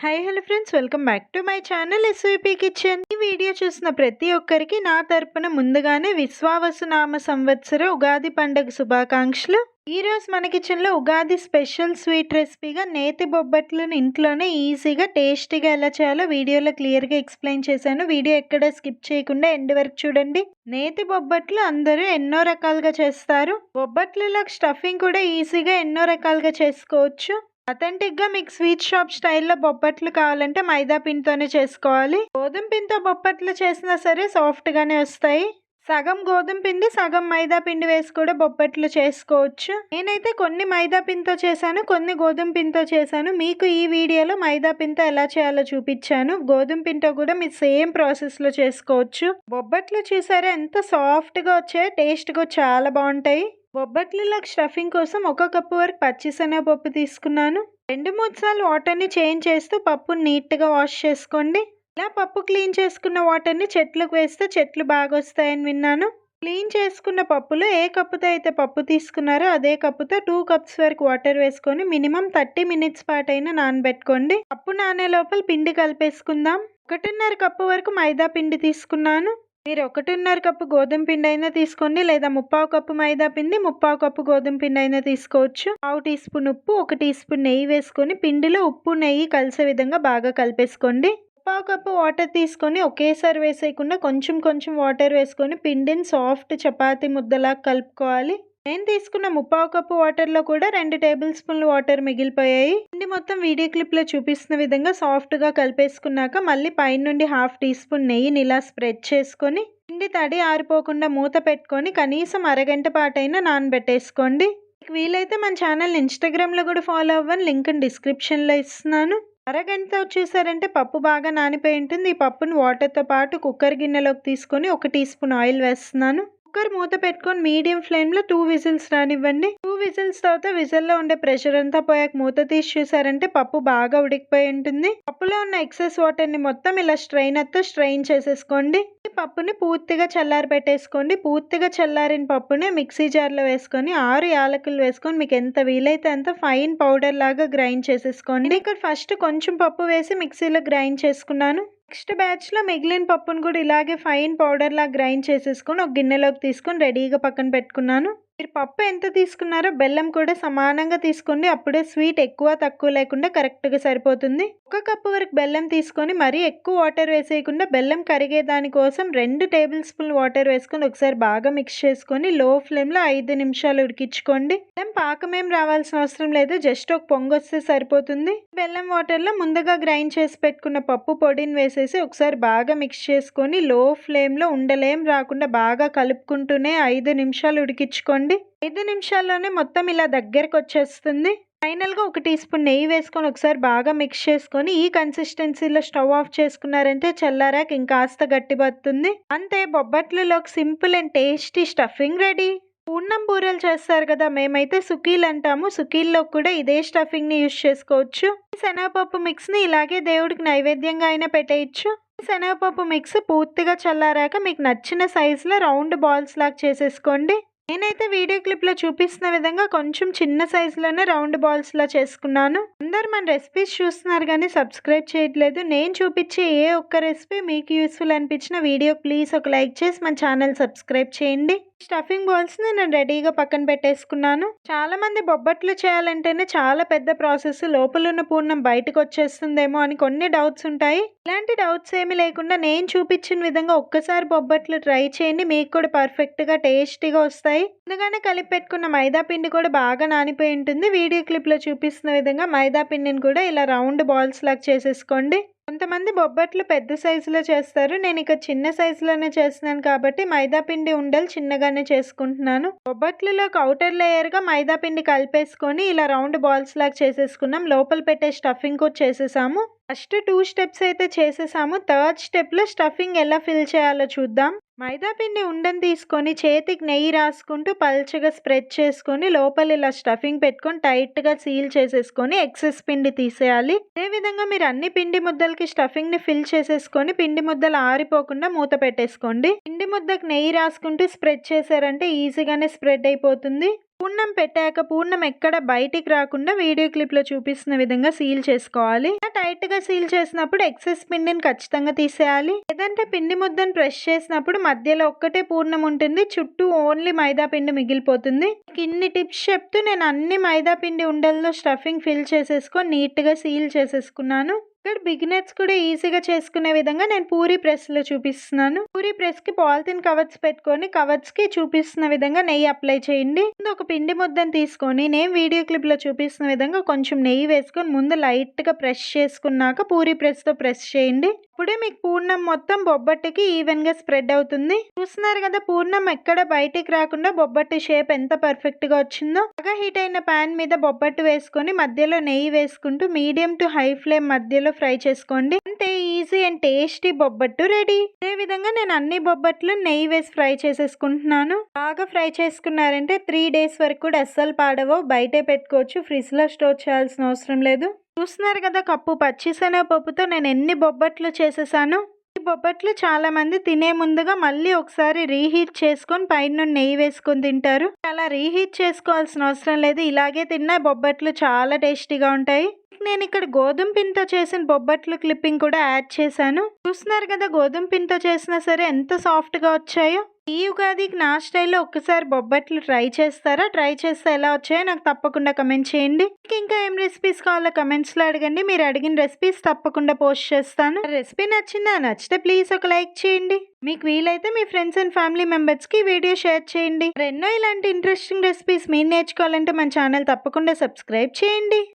Hi hello friends, welcome back to my channel SVP kitchen. ఈ video చూసిన ప్రతి ఒక్కరికి నా తరపున ముందుగానే విశ్వావసునామ సంవత్సర ఉగాది పండుగ శుభాకాంక్షలు. ఈ రోజు మన కిచెన్లో ఉగాది స్పెషల్ స్వీట్ రెసిపీగా నేతి బొబ్బట్లను ఇంట్లోనే ఈజీగా టేస్టీగా ఎలా చేయాలో వీడియోలో క్లియర్గా ఎక్స్ప్లెయిన్ చేశాను. వీడియో ఎక్కడ స్కిప్ చేయకుండా ఎండ్ వరకు చూడండి. నేతి బొబ్బట్లు అందరూ ఎన్నో రకాలుగా చేస్తారు. బొబ్బట్లలో స్టఫింగ్ కూడా ఈజీగా ఎన్నో రకాలుగా చేసుకోవచ్చు. అథెంటిక్గా మీకు స్వీట్ షాప్ స్టైల్లో బొబ్బట్లు కావాలంటే మైదా పిండితోనే చేసుకోవాలి. గోధుమ పిండితో బొబ్బట్లు చేసినా సరే సాఫ్ట్గానే వస్తాయి. సగం గోధుమ పిండి సగం మైదా పిండి వేసి కూడా బొబ్బట్లు చేసుకోవచ్చు. నేనైతే కొన్ని మైదా పిండితో చేశాను, కొన్ని గోధుమ పిండితో చేశాను. మీకు ఈ వీడియోలో మైదా పిండితో ఎలా చేయాలో చూపించాను. గోధుమ పిండితో కూడా మీరు సేమ్ ప్రాసెస్లో చేసుకోవచ్చు. బొబ్బట్లు చూసారా ఎంత సాఫ్ట్గా వచ్చాయో, టేస్ట్గా చాలా బాగుంటాయి. బొబ్బట్లలో స్టఫింగ్ కోసం 1 కప్పు వరకు పచ్చిశనగపప్పు తీసుకున్నాను. 2-3 సార్లు వాటర్ని చేంజ్ చేస్తూ పప్పుని నీట్గా వాష్ చేసుకోండి. ఇలా పప్పు క్లీన్ చేసుకున్న వాటర్ని చెట్లకు వేస్తే చెట్లు బాగా వస్తాయని విన్నాను. క్లీన్ చేసుకున్న పప్పులో ఏ కప్పుతో అయితే పప్పు తీసుకున్నారో అదే కప్పుతో 2 కప్స్ వరకు వాటర్ వేసుకొని మినిమం 30 మినిట్స్ పాటైనా నానబెట్టుకోండి. పప్పు నానే లోపల పిండి కలిపేసుకుందాం. 1.5 కప్పు వరకు మైదా పిండి తీసుకున్నాను. మీరు 1.5 కప్పు గోధుమ పిండి అయినా తీసుకోండి, లేదా 3/4 కప్పు మైదా పిండి 3/4 కప్పు గోధుమ పిండి అయినా తీసుకోవచ్చు. 1/2 టీ స్పూన్ ఉప్పు, 1 టీ స్పూన్ నెయ్యి వేసుకొని పిండిలో ఉప్పు నెయ్యి కలిసే విధంగా బాగా కలిపేసుకోండి. 3/4 కప్పు వాటర్ తీసుకొని ఒకేసారి వేసేయకుండా కొంచెం కొంచెం వాటర్ వేసుకొని పిండిని సాఫ్ట్ చపాతీ ముద్దలా కలుపుకోవాలి. నేను తీసుకున్న 3/4 కప్పు వాటర్లో కూడా 2 టేబుల్ స్పూన్లు వాటర్ మిగిలిపోయాయి. పిండి మొత్తం వీడియో క్లిప్లో చూపిస్తున్న విధంగా సాఫ్ట్గా కలిపేసుకున్నాక మళ్ళీ పైనుండి 1/2 టీ స్పూన్ నెయ్యిని ఇలా స్ప్రెడ్ చేసుకొని పిండి తడి ఆరిపోకుండా మూత పెట్టుకొని కనీసం అరగంట పాటైనా నానబెట్టేసుకోండి. మీకు వీలైతే మన ఛానల్ ఇన్స్టాగ్రామ్లో కూడా ఫాలో అవ్వండి, లింక్ డిస్క్రిప్షన్లో ఇస్తున్నాను. అరగంట వచ్చేసారంటే పప్పు బాగా నానిపోయి ఉంటుంది. ఈ పప్పును వాటర్తో పాటు కుక్కర్ గిన్నెలోకి తీసుకొని 1 టీ స్పూన్ ఆయిల్ వేస్తున్నాను. కుక్కర్ మూత పెట్టుకొని మీడియం ఫ్లేమ్లో 2 విజిల్స్ రానివ్వండి. 2 విజిల్స్ తర్వాత విజిల్లో ఉండే ప్రెషర్ అంతా పోయాక మూత తీసి చూసారంటే పప్పు బాగా ఉడికిపోయి ఉంటుంది. పప్పులో ఉన్న ఎక్సెస్ వాటర్ని మొత్తం ఇలా స్ట్రైనర్తో స్ట్రెయిన్ చేసేసుకోండి. ఈ పప్పుని పూర్తిగా చల్లారి పెట్టేసుకోండి. పూర్తిగా చల్లారిన పప్పుని మిక్సీ జార్లో వేసుకొని 6 యాలకులు వేసుకొని మీకు ఎంత వీలైతే అంత ఫైన్ పౌడర్ లాగా గ్రైండ్ చేసేసుకోండి. ఇక్కడ ఫస్ట్ కొంచెం పప్పు వేసి మిక్సీలో గ్రైండ్ చేసుకున్నాను. నెక్స్ట్ బ్యాచ్లో మిగిలిన పప్పును కూడా ఇలాగే ఫైన్ పౌడర్లా గ్రైండ్ చేసేసుకొని ఒక గిన్నెలోకి తీసుకొని రెడీగా పక్కన పెట్టుకున్నాను. మీరు పప్పు ఎంత తీసుకున్నారో బెల్లం కూడా సమానంగా తీసుకోండి. అప్పుడే స్వీట్ ఎక్కువ తక్కువ లేకుండా కరెక్ట్గా సరిపోతుంది. 1 కప్పు వరకు బెల్లం తీసుకొని మరీ ఎక్కువ వాటర్ వేసేయకుండా బెల్లం కరిగే దానికోసం 2 టేబుల్ స్పూన్ వాటర్ వేసుకొని ఒకసారి బాగా మిక్స్ చేసుకొని లో ఫ్లేమ్లో 5 నిమిషాలు ఉడికించుకోండి. బెల్లం పాకమేం రావాల్సిన అవసరం లేదు, జస్ట్ ఒక పొంగు వస్తే సరిపోతుంది. బెల్లం వాటర్లో ముందుగా గ్రైండ్ చేసి పెట్టుకున్న పప్పు పొడిని వేసేసి ఒకసారి బాగా మిక్స్ చేసుకొని లో ఫ్లేమ్లో ఉండలేం రాకుండా బాగా కలుపుకుంటూనే 5 నిమిషాలు ఉడికించుకోండి. 5 నిమిషాల్లోనే మొత్తం ఇలా దగ్గరకు వచ్చేస్తుంది. ఫైనల్గా 1 టీ స్పూన్ నెయ్యి వేసుకొని ఒకసారి బాగా మిక్స్ చేసుకొని ఈ కన్సిస్టెన్సీలో స్టవ్ ఆఫ్ చేసుకున్నారంటే చల్లారాక ఇంకాస్త గట్టిపడుతుంది. అంతే, బొబ్బట్లలోకి simple and tasty stuffing ready. పూర్ణం బూరెలు చేస్తారు కదా, మేమైతే సుకీలు అంటాము. సుకీల్లో కూడా ఇదే స్టఫింగ్ని యూజ్ చేసుకోవచ్చు. ఈ శనగపప్పు మిక్స్ని ఇలాగే దేవుడికి నైవేద్యంగా అయినా పెట్టేయచ్చు. ఈ శనగపప్పు మిక్స్ పూర్తిగా చల్లారాక మీకు నచ్చిన సైజులో రౌండ్ బాల్స్ లాగా చేసేసుకోండి. నేనైతే వీడియో క్లిప్లో చూపిస్తున్న విధంగా కొంచెం చిన్న సైజులోనే రౌండ్ బాల్స్లా చేసుకున్నాను. అందరు మన రెసిపీస్ చూస్తున్నారు కానీ సబ్స్క్రైబ్ చేయట్లేదు. నేను చూపించే ఏ ఒక్క రెసిపీ మీకు యూస్ఫుల్ అనిపించిన వీడియో ప్లీజ్ ఒక లైక్ చేసి మన ఛానల్ సబ్స్క్రైబ్ చేయండి. స్టఫింగ్ బాల్స్ని నేను రెడీగా పక్కన పెట్టేసుకున్నాను. చాలా మంది బొబ్బట్లు చేయాలంటేనే చాలా పెద్ద ప్రాసెస్, లోపల ఉన్న పూర్ణం బయటకు వచ్చేస్తుందేమో అని కొన్ని డౌట్స్ ఉంటాయి. ఇలాంటి డౌట్స్ ఏమీ లేకుండా నేను చూపించిన విధంగా ఒక్కసారి బొబ్బట్లు ట్రై చేయండి, మీకు కూడా పర్ఫెక్ట్గా టేస్టీగా వస్తాయి. ముందుగానే కలిపి పెట్టుకున్న మైదా పిండి కూడా బాగా నానిపోయి ఉంటుంది. వీడియో క్లిప్లో చూపిస్తున్న విధంగా మైదా పిండిని కూడా ఇలా రౌండ్ బాల్స్ లాగా చేసేసుకోండి. కొంతమంది బొబ్బట్లు పెద్ద సైజులో చేస్తారు, నేను ఇక చిన్న సైజులోనే చేస్తున్నాను కాబట్టి మైదా పిండి ఉండలు చిన్నగానే చేసుకుంటున్నాను. బొబ్బట్లలోకి అవుటర్ లేయర్గా మైదా పిండి కలిపేసుకొని ఇలా రౌండ్ బాల్స్ లాగా చేసేసుకున్నాం. లోపల పెట్టే స్టఫింగ్ కూడా చేసేసాము. ఫస్ట్ 2 స్టెప్స్ అయితే చేసేసాము. థర్డ్ స్టెప్లో స్టఫింగ్ ఎలా ఫిల్ చేయాలో చూద్దాం. మైదా పిండి ఉండని తీసుకొని చేతికి నెయ్యి రాసుకుంటూ పల్చగా స్ప్రెడ్ చేసుకొని లోపల ఇలా స్టఫింగ్ పెట్టుకొని టైట్గా సీల్ చేసేసుకొని ఎక్సెస్ పిండి తీసేయాలి. అదేవిధంగా మీరు అన్ని పిండి ముద్దలకి స్టఫింగ్ని ఫిల్ చేసేసుకొని పిండి ముద్దలు ఆరిపోకుండా మూత పెట్టేసుకోండి. పిండి ముద్దకు నెయ్యి రాసుకుంటూ స్ప్రెడ్ చేశారంటే ఈజీగానే స్ప్రెడ్ అయిపోతుంది. పూర్ణం పెట్టాక పూర్ణం ఎక్కడ బయటికి రాకుండా వీడియో క్లిప్లో చూపిస్తున్న విధంగా సీల్ చేసుకోవాలి. టైట్గా సీల్ చేసినప్పుడు ఎక్సెస్ పిండిని ఖచ్చితంగా తీసేయాలి. లేదంటే పిండి ముద్దను ప్రెస్ చేసినప్పుడు మధ్యలో ఒక్కటే పూర్ణం ఉంటుంది, చుట్టూ ఓన్లీ మైదా పిండి మిగిలిపోతుంది. ఇన్ని టిప్స్ చెప్తూ నేను అన్ని మైదా పిండి ఉండల్లో స్టఫింగ్ ఫిల్ చేసేసుకొని నీట్గా సీల్ చేసేసుకున్నాను. ఇక్కడ బిగినర్స్ కూడా ఈజీగా చేసుకునే విధంగా నేను పూరీ ప్రెస్లో చూపిస్తున్నాను. పూరీ ప్రెస్కి పాలిథిన్ కవర్స్ పెట్టుకొని కవర్స్కి చూపిస్తున్న విధంగా నెయ్యి అప్లై చేయండి. ముందు ఒక పిండి ముద్దను తీసుకొని నేను వీడియో క్లిప్లో చూపిస్తున్న విధంగా కొంచెం నెయ్యి వేసుకొని ముందు లైట్గా ప్రెస్ చేసుకున్నాక పూరీ ప్రెస్తో ప్రెస్ చేయండి. అప్పుడే మీకు పూర్ణం మొత్తం బొబ్బట్టుకి ఈవెన్గా స్ప్రెడ్ అవుతుంది. చూస్తున్నారు కదా పూర్ణం ఎక్కడ బయటికి రాకుండా బొబ్బట్టు షేప్ ఎంత పర్ఫెక్ట్గా వచ్చిందో. బాగా హీట్ అయిన ప్యాన్ మీద బొబ్బట్టు వేసుకొని మధ్యలో నెయ్యి వేసుకుంటూ మీడియం టు హై ఫ్లేమ్ మధ్యలో ఫ్రై చేసుకోండి. అంతే, easy and tasty bobbattu ready. అదే విధంగా నేను అన్ని బొబ్బట్లు నెయ్యి వేసి ఫ్రై చేసేసుకుంటున్నాను. బాగా ఫ్రై చేసుకున్నారంటే 3 days వరకు కూడా అస్సలు పాడవో, బయటే పెట్టుకోవచ్చు, ఫ్రిడ్జ్ లో స్టోర్ చేయాల్సిన అవసరం లేదు. చూస్తున్నారు కదా కప్పు పచ్చిశనగపప్పుతో నేను ఎన్ని బొబ్బట్లు చేసేసాను. ఈ బొబ్బట్లు చాలా మంది తినే ముందుగా మళ్ళీ ఒకసారి రీహీట్ చేసుకొని పైన నెయ్యి వేసుకొని తింటారు. అలా రీహీట్ చేసుకోవాల్సిన అవసరం లేదు, ఇలాగే తిన్న బొబ్బట్లు చాలా టేస్టీగా ఉంటాయి. నేను ఇక్కడ గోధుమ పిండితో చేసిన బొబ్బట్లు క్లిప్పింగ్ కూడా యాడ్ చేశాను. చూస్తున్నారు కదా గోధుమ పిండితో చేసినా సరే ఎంత సాఫ్ట్ గా వచ్చాయో. ఈ ఉగాదికి నా స్టైల్లో ఒక్కసారి బొబ్బట్లు ట్రై చేస్తారా? ట్రై చేస్తే ఎలా వచ్చాయో నాకు తప్పకుండా కమెంట్ చేయండి. ఇంకా ఏం రెసిపీస్ కావాలో కమెంట్స్ లో అడగండి. మీరు అడిగిన రెసిపీస్ తప్పకుండా పోస్ట్ చేస్తాను. రెసిపీ నచ్చిందా? నచ్చితే ప్లీజ్ ఒక లైక్ చేయండి. మీకు వీలైతే మీ ఫ్రెండ్స్ అండ్ ఫ్యామిలీ మెంబర్స్ కి వీడియో షేర్ చేయండి. ఎన్నో ఇలాంటి ఇంట్రెస్టింగ్ రెసిపీస్ మీరు నేర్చుకోవాలంటే మన ఛానల్ తప్పకుండా సబ్స్క్రైబ్ చేయండి.